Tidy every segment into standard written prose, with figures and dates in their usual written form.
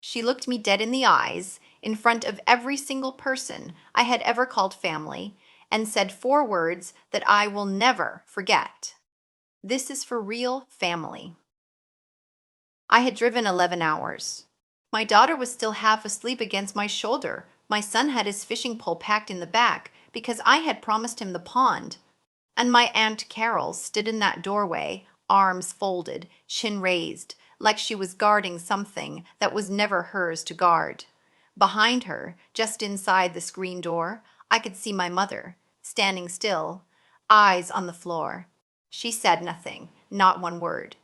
She looked me dead in the eyes, in front of every single person I had ever called family, and said 4 words that I will never forget. This is for real family. I had driven 11 hours. My daughter was still half asleep against my shoulder. My son had his fishing pole packed in the back because I had promised him the pond. And my Aunt Carol stood in that doorway, arms folded, chin raised, like she was guarding something that was never hers to guard. Behind her, just inside the screen door, I could see my mother, standing still, eyes on the floor. She said nothing, not one word.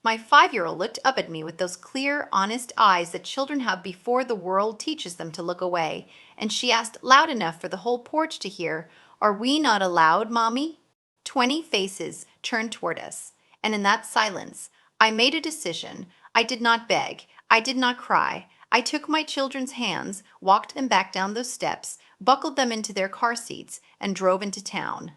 My 5-year-old looked up at me with those clear, honest eyes that children have before the world teaches them to look away, and she asked loud enough for the whole porch to hear, "Are we not allowed, Mommy?" 20 faces turned toward us, and in that silence, I made a decision. I did not beg. I did not cry. I took my children's hands, walked them back down those steps, buckled them into their car seats, and drove into town.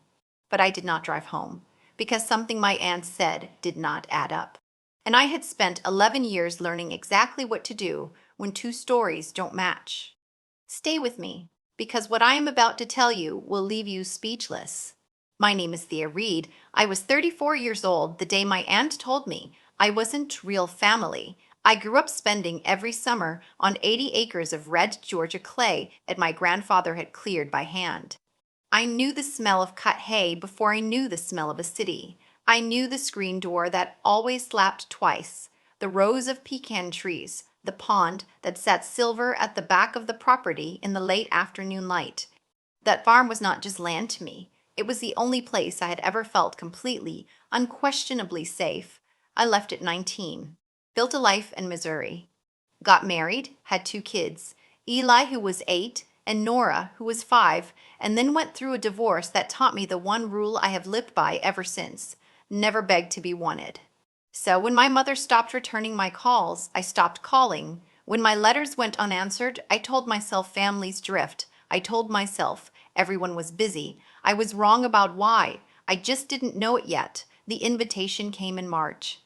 But I did not drive home, because something my aunt said did not add up. And I had spent 11 years learning exactly what to do when two stories don't match. Stay with me, because what I am about to tell you will leave you speechless. My name is Thea Reed. I was 34 years old the day my aunt told me I wasn't real family. I grew up spending every summer on 80 acres of red Georgia clay that my grandfather had cleared by hand. I knew the smell of cut hay before I knew the smell of a city. I knew the screen door that always slapped twice, the rows of pecan trees, the pond that sat silver at the back of the property in the late afternoon light. That farm was not just land to me. It was the only place I had ever felt completely, unquestionably safe. I left at 19, built a life in Missouri, got married, had 2 kids, Eli, who was 8, and Nora, who was 5, and then went through a divorce that taught me the one rule I have lived by ever since: never beg to be wanted. So when my mother stopped returning my calls, I stopped calling. When my letters went unanswered, I told myself families drift. I told myself everyone was busy. I was wrong about why. I just didn't know it yet. The invitation came in March.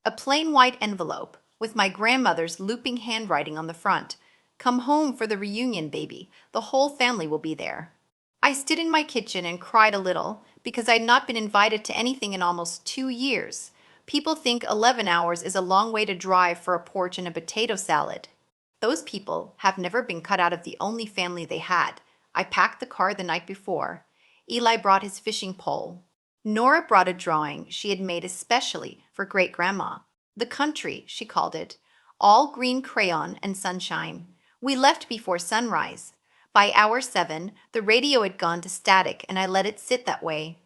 A plain white envelope with my grandmother's looping handwriting on the front. "Come home for the reunion, baby. The whole family will be there." I stood in my kitchen and cried a little because I'd not been invited to anything in almost 2 years. People think 11 hours is a long way to drive for a porch and a potato salad. Those people have never been cut out of the only family they had. I packed the car the night before. Eli brought his fishing pole. Nora brought a drawing she had made especially for great-grandma. The country, she called it. All green crayon and sunshine. We left before sunrise. By hour 7, the radio had gone to static, and I let it sit that way.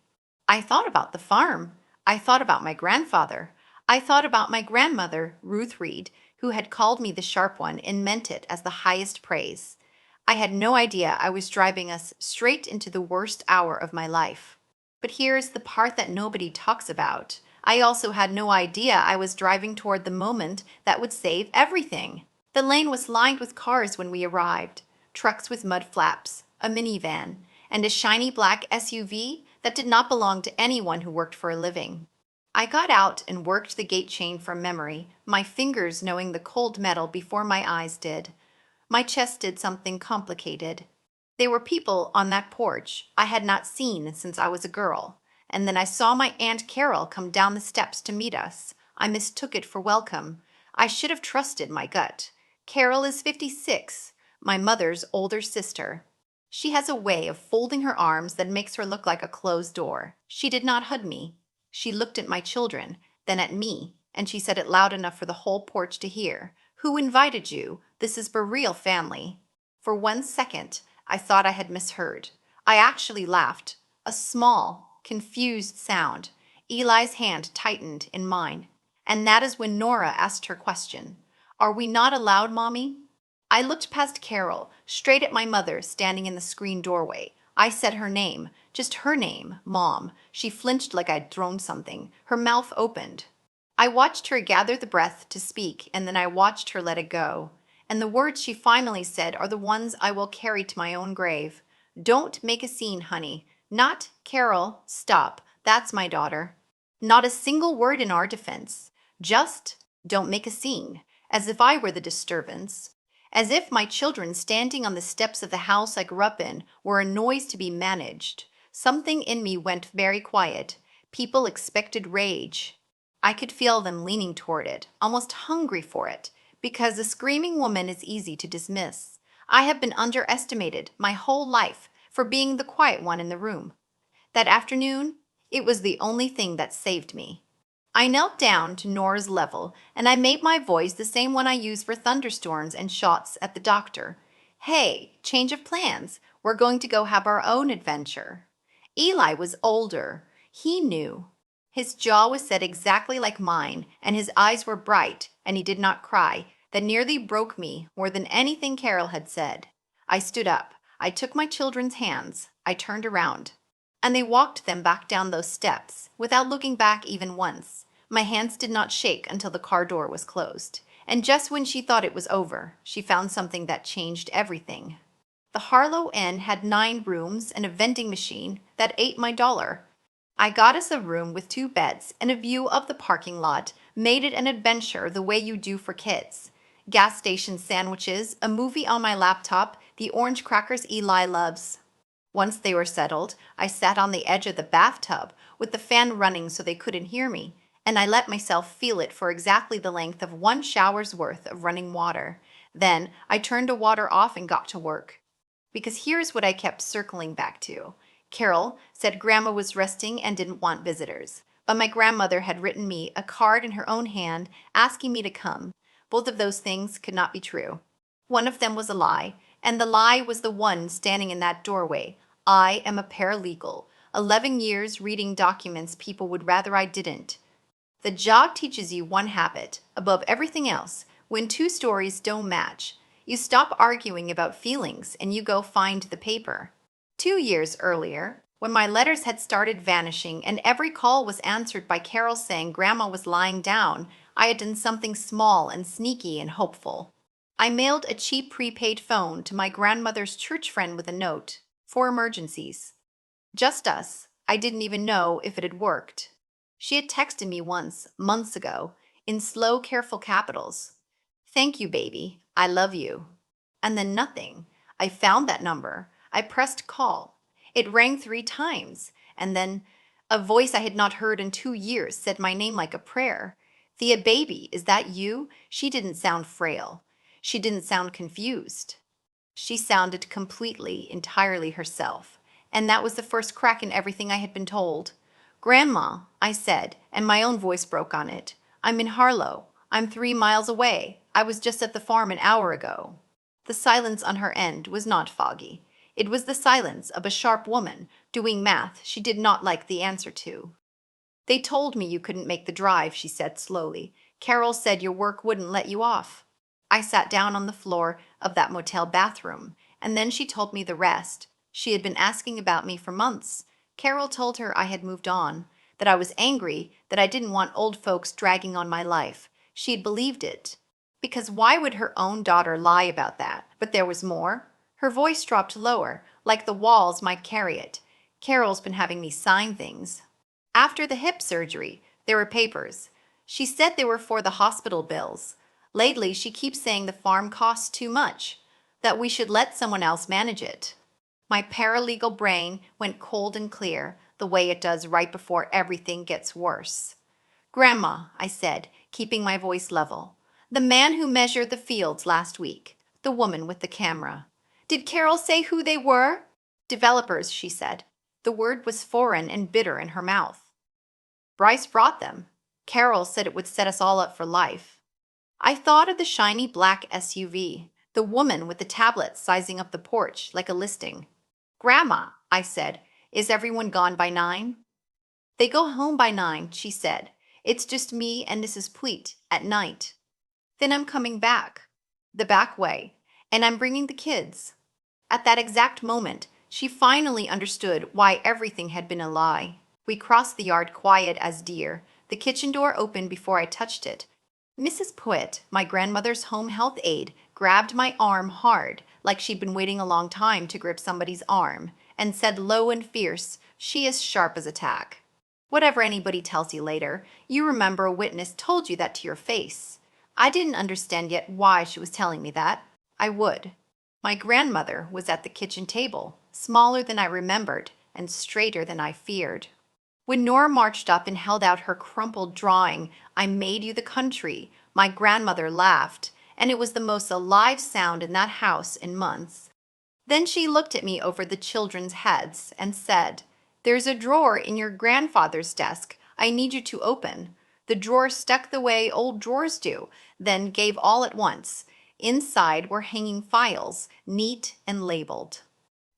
I thought about the farm. I thought about my grandfather. I thought about my grandmother, Ruth Reed, who had called me the sharp one and meant it as the highest praise. I had no idea I was driving us straight into the worst hour of my life. But here is the part that nobody talks about. I also had no idea I was driving toward the moment that would save everything. The lane was lined with cars when we arrived. Trucks with mud flaps, a minivan, and a shiny black SUV that did not belong to anyone who worked for a living. I got out and worked the gate chain from memory, my fingers knowing the cold metal before my eyes did. My chest did something complicated. There were people on that porch I had not seen since I was a girl, and then I saw my Aunt Carol come down the steps to meet us. I mistook it for welcome. I should have trusted my gut. Carol is 56, my mother's older sister. She has a way of folding her arms that makes her look like a closed door. She did not hug me. She looked at my children, then at me, and she said it loud enough for the whole porch to hear. "Who invited you? This is for real family." For 1 second, I thought I had misheard. I actually laughed. A small, confused sound. Eli's hand tightened in mine. And that is when Nora asked her question. "Are we not allowed, Mommy?" I looked past Carol, straight at my mother standing in the screen doorway. I said her name, just her name, Mom. She flinched like I'd thrown something. Her mouth opened. I watched her gather the breath to speak, and then I watched her let it go. And the words she finally said are the ones I will carry to my own grave. "Don't make a scene, honey." Not, "Carol, stop. That's my daughter." Not a single word in our defense. Just, "Don't make a scene." As if I were the disturbance. as if my children standing on the steps of the house I grew up in were a noise to be managed. Something in me went very quiet. People expected rage. I could feel them leaning toward it, almost hungry for it, because a screaming woman is easy to dismiss. I have been underestimated my whole life for being the quiet one in the room. That afternoon, it was the only thing that saved me. I knelt down to Nora's level and I made my voice the same one I use for thunderstorms and shots at the doctor. Hey, change of plans. We're going to go have our own adventure. Eli was older. He knew. His jaw was set exactly like mine, and his eyes were bright, and he did not cry. That nearly broke me more than anything Carol had said. I stood up. I took my children's hands. I turned around. And they walked them back down those steps, without looking back even once. My hands did not shake until the car door was closed. And just when she thought it was over, she found something that changed everything. The Harlow Inn had 9 rooms and a vending machine that ate my dollar. I got us a room with 2 beds and a view of the parking lot, made it an adventure the way you do for kids. Gas station sandwiches, a movie on my laptop, the orange crackers Eli loves. Once they were settled, I sat on the edge of the bathtub with the fan running so they couldn't hear me, and I let myself feel it for exactly the length of 1 shower's worth of running water. Then I turned the water off and got to work. Because here's what I kept circling back to. Carol said Grandma was resting and didn't want visitors, but my grandmother had written me a card in her own hand asking me to come. Both of those things could not be true. One of them was a lie, and the lie was the one standing in that doorway. I am a paralegal. 11 years reading documents people would rather I didn't. The job teaches you one habit, above everything else. When 2 stories don't match, you stop arguing about feelings and you go find the paper. 2 years earlier, when my letters had started vanishing and every call was answered by Carol saying Grandma was lying down, I had done something small and sneaky and hopeful. I mailed a cheap prepaid phone to my grandmother's church friend with a note, for emergencies. Just us. I didn't even know if it had worked. She had texted me once, months ago, in slow, careful capitals. Thank you, baby. I love you. And then nothing. I found that number. I pressed call. It rang 3 times, and then a voice I had not heard in 2 years said my name like a prayer. Thea, baby, is that you? She didn't sound frail. She didn't sound confused. She sounded completely, entirely herself. And that was the first crack in everything I had been told. Grandma, I said, and my own voice broke on it. I'm in Harlow. I'm 3 miles away. I was just at the farm an hour ago. The silence on her end was not foggy. It was the silence of a sharp woman doing math she did not like the answer to. They told me you couldn't make the drive, she said slowly. Carol said your work wouldn't let you off. I sat down on the floor of that motel bathroom, and then she told me the rest. She had been asking about me for months. Carol told her I had moved on, that I was angry, that I didn't want old folks dragging on my life. She had believed it. Because why would her own daughter lie about that? But there was more. Her voice dropped lower, like the walls might carry it. Carol's been having me sign things. After the hip surgery, there were papers. She said they were for the hospital bills. Lately, she keeps saying the farm costs too much, that we should let someone else manage it. My paralegal brain went cold and clear, the way it does right before everything gets worse. Grandma, I said, keeping my voice level. The man who measured the fields last week. The woman with the camera. Did Carol say who they were? Developers, she said. The word was foreign and bitter in her mouth. Bryce brought them. Carol said it would set us all up for life. I thought of the shiny black SUV, the woman with the tablet sizing up the porch like a listing. Grandma, I said, is everyone gone by 9? They go home by 9, she said. It's just me and Mrs. Pleat at night. Then I'm coming back, the back way, and I'm bringing the kids. At that exact moment, she finally understood why everything had been a lie. We crossed the yard quiet as deer. The kitchen door opened before I touched it. Mrs. Puett, my grandmother's home health aide, grabbed my arm hard, like she'd been waiting a long time to grip somebody's arm, and said low and fierce, she is sharp as a tack. Whatever anybody tells you later, you remember a witness told you that to your face. I didn't understand yet why she was telling me that. I would. My grandmother was at the kitchen table, smaller than I remembered and straighter than I feared. When Nora marched up and held out her crumpled drawing, "I made you the country," my grandmother laughed, and it was the most alive sound in that house in months. Then she looked at me over the children's heads and said, "There's a drawer in your grandfather's desk I need you to open." The drawer stuck the way old drawers do, then gave all at once. Inside were hanging files, neat and labeled.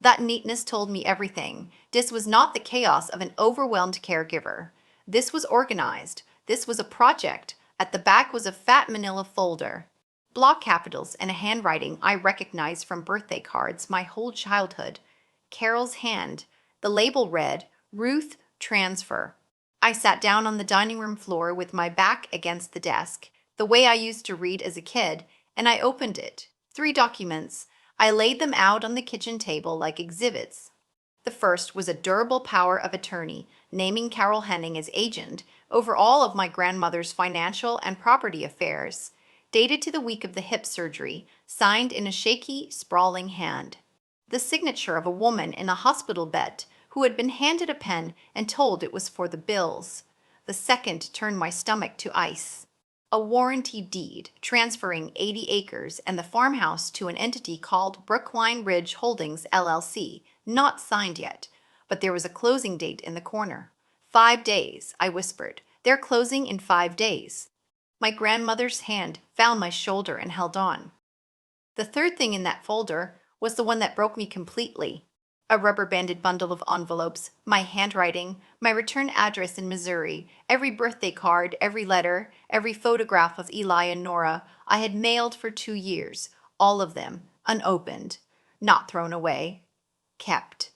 That neatness told me everything. This was not the chaos of an overwhelmed caregiver. This was organized. This was a project. At the back was a fat manila folder. Block capitals and a handwriting I recognized from birthday cards my whole childhood. Carol's hand. The label read, "Ruth Transfer." I sat down on the dining room floor with my back against the desk, the way I used to read as a kid, and I opened it. 3 documents. I laid them out on the kitchen table like exhibits. The first was a durable power of attorney, naming Carol Henning as agent over all of my grandmother's financial and property affairs, dated to the week of the hip surgery, signed in a shaky, sprawling hand. The signature of a woman in a hospital bed who had been handed a pen and told it was for the bills. The second turned my stomach to ice. A warranty deed transferring 80 acres and the farmhouse to an entity called Brookline Ridge Holdings, LLC, not signed yet, but there was a closing date in the corner. 5 days, I whispered. They're closing in 5 days. My grandmother's hand found my shoulder and held on. The third thing in that folder was the one that broke me completely. A rubber-banded bundle of envelopes, my handwriting, my return address in Missouri, every birthday card, every letter, every photograph of Eli and Nora I had mailed for 2 years, all of them, unopened, not thrown away, kept.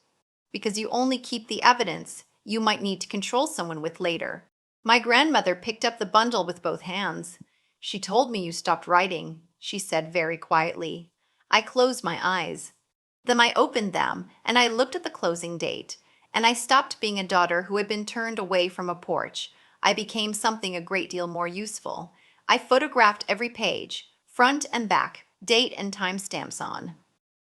Because you only keep the evidence you might need to control someone with later. My grandmother picked up the bundle with both hands. "She told me you stopped writing," she said very quietly. I closed my eyes. Then I opened them, and I looked at the closing date, and I stopped being a daughter who had been turned away from a porch. I became something a great deal more useful. I photographed every page, front and back, date and time stamps on.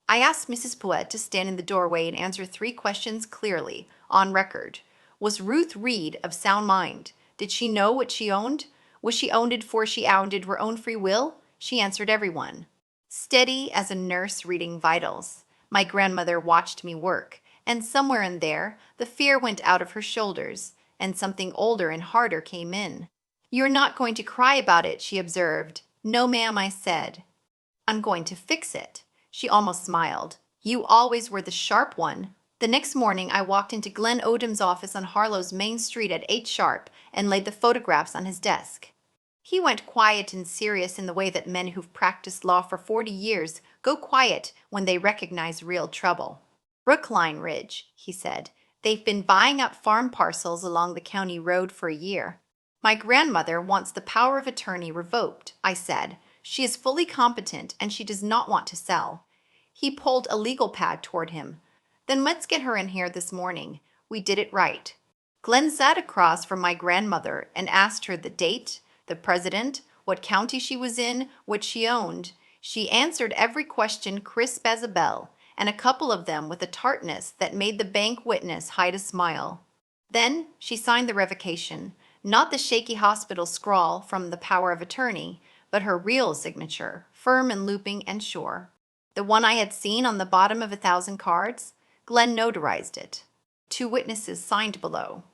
I asked Mrs. Pouet to stand in the doorway and answer 3 questions clearly, on record. Was Ruth Reed of sound mind? Did she know what she owned? Was she owned for she ounded her own free will? She answered every one. Steady as a nurse reading vitals. My grandmother watched me work, and somewhere in there, the fear went out of her shoulders, and something older and harder came in. "You're not going to cry about it," she observed. "No, ma'am," I said. "I'm going to fix it." She almost smiled. "You always were the sharp one." The next morning, I walked into Glenn Odom's office on Harlow's Main Street at 8 sharp and laid the photographs on his desk. He went quiet and serious in the way that men who've practiced law for 40 years go quiet when they recognize real trouble. "Brookline Ridge," he said. "They've been buying up farm parcels along the county road for a year. My grandmother wants the power of attorney revoked," I said. "She is fully competent and she does not want to sell." He pulled a legal pad toward him. "Then let's get her in here this morning. We did it right." Glenn sat across from my grandmother and asked her the date, the president, what county she was in, what she owned. She answered every question crisp as a bell, and a couple of them with a tartness that made the bank witness hide a smile. Then she signed the revocation, not the shaky hospital scrawl from the power of attorney, but her real signature, firm and looping and sure. The one I had seen on the bottom of 1,000 cards. Glenn notarized it. 2 witnesses signed below.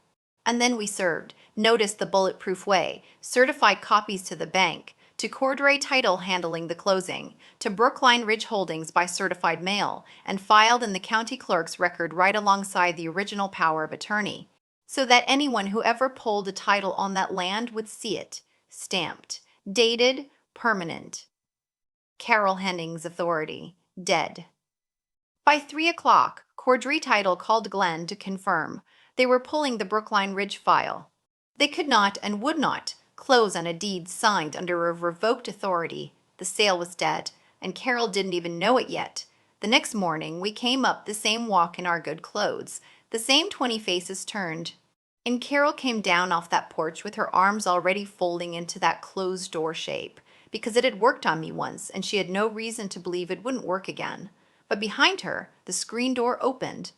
And then we served, notice the bulletproof way, certified copies to the bank, to Cordray Title handling the closing, to Brookline Ridge Holdings by certified mail, and filed in the county clerk's record right alongside the original power of attorney, so that anyone who ever pulled a title on that land would see it, stamped, dated, permanent. Carol Henning's authority, dead. By 3 o'clock, Cordray Title called Glenn to confirm. They were pulling the Brookline Ridge file. They could not and would not close on a deed signed under a revoked authority. The sale was dead, and Carol didn't even know it yet. The next morning, we came up the same walk in our good clothes, the same 20 faces turned. And Carol came down off that porch with her arms already folding into that closed door shape, because it had worked on me once and she had no reason to believe it wouldn't work again. But behind her, the screen door opened,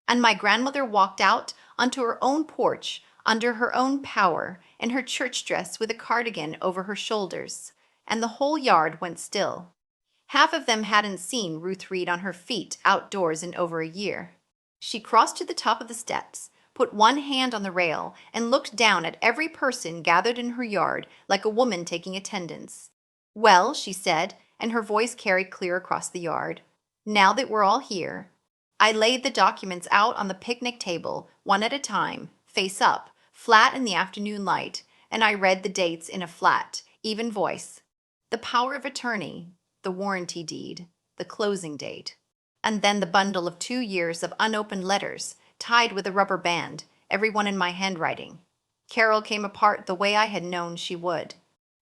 and my grandmother walked out onto her own porch, under her own power, in her church dress with a cardigan over her shoulders, and the whole yard went still. Half of them hadn't seen Ruth Reed on her feet outdoors in over a year. She crossed to the top of the steps, put one hand on the rail, and looked down at every person gathered in her yard like a woman taking attendance. "Well," she said, and her voice carried clear across the yard, "now that we're all here." I laid the documents out on the picnic table, one at a time, face up, flat in the afternoon light, and I read the dates in a flat, even voice. The power of attorney, the warranty deed, the closing date, and then the bundle of 2 years of unopened letters, tied with a rubber band, every one in my handwriting. Carol came apart the way I had known she would.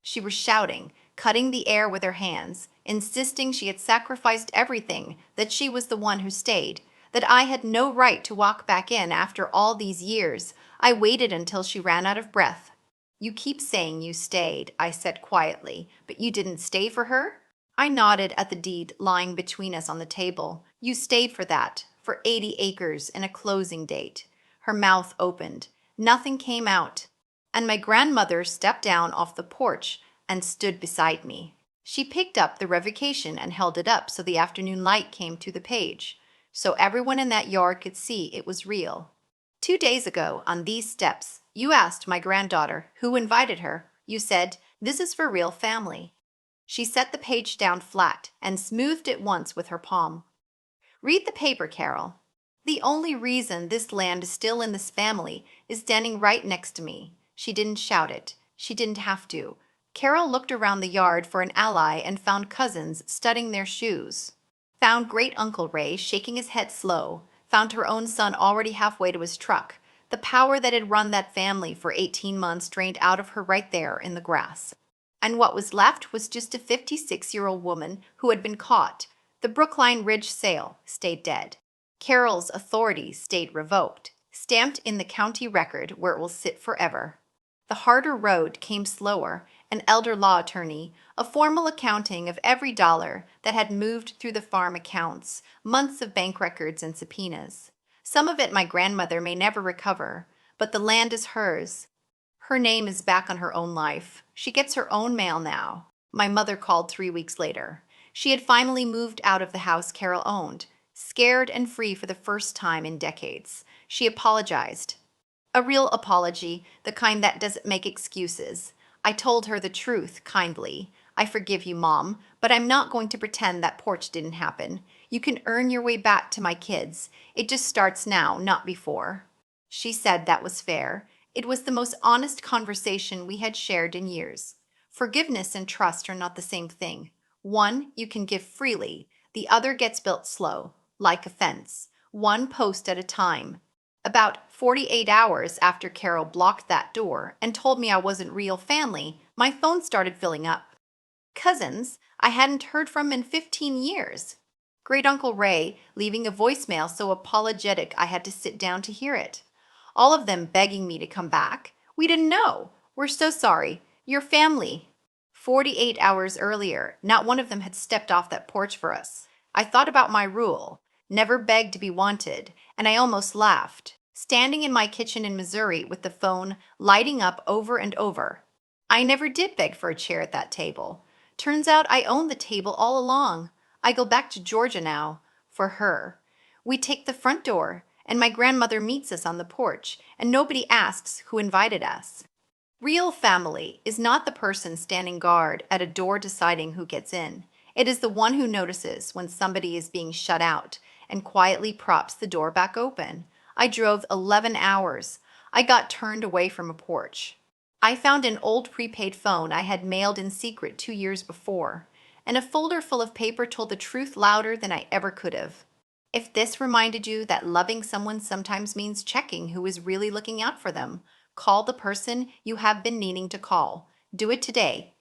She was shouting, cutting the air with her hands, insisting she had sacrificed everything, that she was the one who stayed, that I had no right to walk back in after all these years. I waited until she ran out of breath. "You keep saying you stayed," I said quietly, "but you didn't stay for her?" I nodded at the deed lying between us on the table. "You stayed for that, for 80 acres and a closing date." Her mouth opened. Nothing came out. And my grandmother stepped down off the porch and stood beside me. She picked up the revocation and held it up so the afternoon light came to the page, so everyone in that yard could see it was real. "2 days ago, on these steps, you asked my granddaughter who invited her. You said, 'This is for real family.'" She set the page down flat and smoothed it once with her palm. "Read the paper, Carol. The only reason this land is still in this family is standing right next to me." She didn't shout it. She didn't have to. Carol looked around the yard for an ally and found cousins studying their shoes. Found Great Uncle Ray shaking his head slow. Found her own son already halfway to his truck. The power that had run that family for 18 months drained out of her right there in the grass. And what was left was just a 56-year-old woman who had been caught. The Brookline Ridge sale stayed dead. Carol's authority stayed revoked, stamped in the county record where it will sit forever. The harder road came slower, an elder law attorney, a formal accounting of every dollar that had moved through the farm accounts, months of bank records and subpoenas. Some of it my grandmother may never recover, but the land is hers. Her name is back on her own life. She gets her own mail now. My mother called 3 weeks later. She had finally moved out of the house Carol owned, scared and free for the first time in decades. She apologized. A real apology, the kind that doesn't make excuses. I told her the truth, kindly. "I forgive you, Mom, but I'm not going to pretend that porch didn't happen. You can earn your way back to my kids. It just starts now, not before." She said that was fair. It was the most honest conversation we had shared in years. Forgiveness and trust are not the same thing. One you can give freely, the other gets built slow, like a fence, one post at a time. About 48 hours after Carol blocked that door and told me I wasn't real family, my phone started filling up. Cousins I hadn't heard from in 15 years. Great Uncle Ray leaving a voicemail so apologetic I had to sit down to hear it. All of them begging me to come back. "We didn't know. We're so sorry. Your family." 48 hours earlier, not one of them had stepped off that porch for us. I thought about my rule: never beg to be wanted, and I almost laughed, standing in my kitchen in Missouri with the phone lighting up over and over. I never did beg for a chair at that table. Turns out I owned the table all along. I go back to Georgia now. For her. We take the front door, and my grandmother meets us on the porch, and nobody asks who invited us. Real family is not the person standing guard at a door deciding who gets in. It is the one who notices when somebody is being shut out and quietly props the door back open. I drove 11 hours. I got turned away from a porch. I found an old prepaid phone I had mailed in secret 2 years before, and a folder full of paper told the truth louder than I ever could have. If this reminded you that loving someone sometimes means checking who is really looking out for them, call the person you have been needing to call. Do it today.